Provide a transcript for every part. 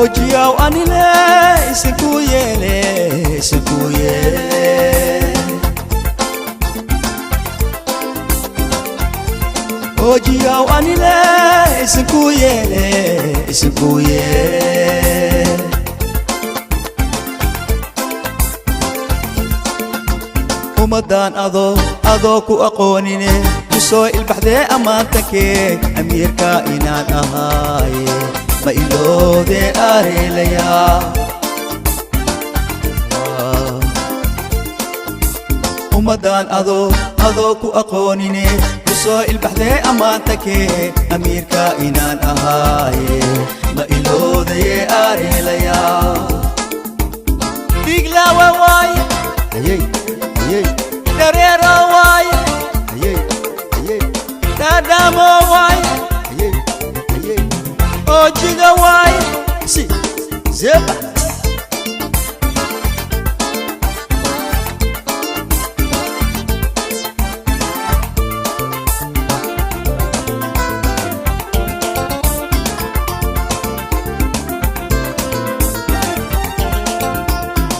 Ojiyaw anile isikuyele Ojiyaw anile isikuyele Umadan ado ku aqoonine kusoo ilbaxdee amaantake amiirka inaan ahaaye ma iloode areelaya Umadan ado ku aqoonine kusoo ilbaxdee amaantake amiirka inaan ahaaye ma iloode areelaya Diglawa waay dareero waay dadamo waay Ojiga waay si zeba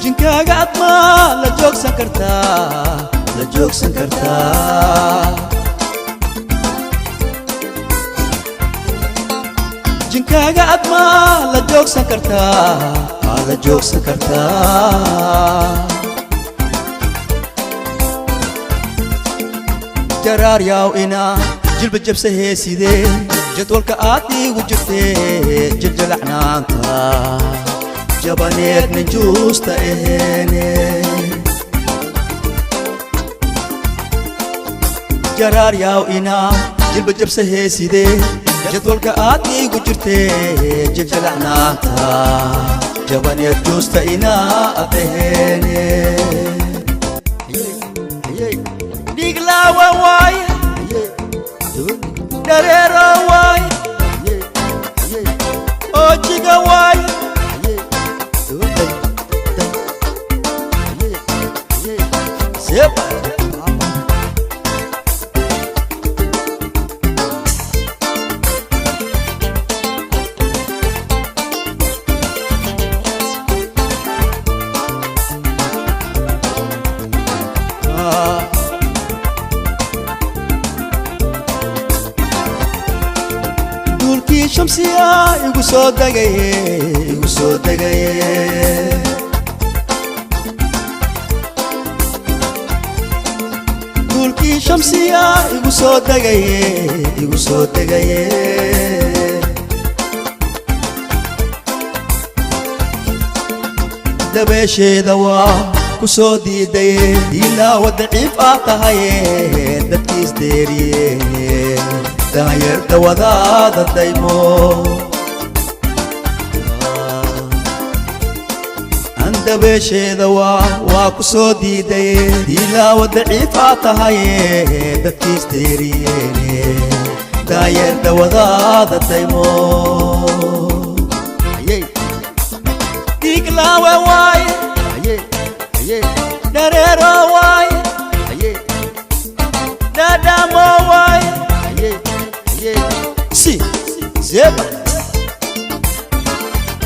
Jinkaaga adma la joogsan kartaa Jinkaaga adma la joogsan kartaa Jaraar yaw ina jilba jabsa heeside jadwalka aad igu jirtee jiljalacnaanta jabaneed ninjuusta eheene Jaraar yaw ina jilba jabsa heeside jadwalka aad igu jirtee jiljalacnaanta jabaneed juusta inaa adeheene Diglawa waay dareero waay ojiga waay Sepa Dulki shamsiya igu soo dagaye Dulki shamsiya igu soo dagaye Dabeesheeda waa ku soo diidaye ilaa wadaciif ah tahaye dadkiis deeriye daayarta wadaada daymo Dabeesheeda waa ku soo diidaye ilaa wadaciif ah tahaye dadkiis deeriyeene daayarta wadaada daymo Diglawa waay dareero waay dadamo waay si zeba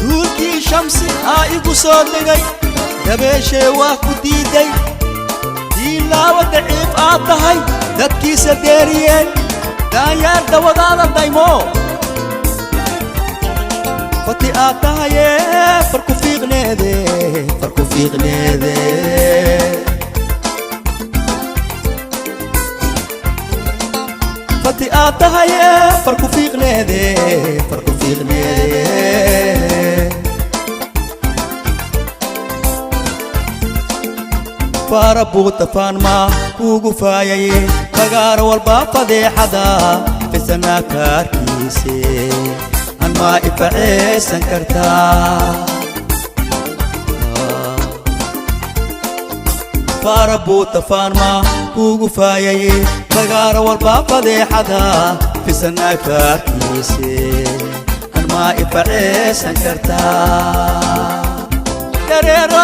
Dulki shamsi igu soo dagay dabeeshee waa ku diiday ilaa wadaciif aad tahay dadkiisa deeriyeen daayarta wadaada daymo Fati aad tahaye farku fiiqneede Fati aad tahaye farku fiiqneede Para buuta faanma kuugu faayay fagaar walba fadeexada fisana kaarkiise an ma ifaceysan kartaa farabuuta faanma kuugu faayay fagaar walba fadeexada fisana kaarkiise an ma ifaceysan kartaa dareero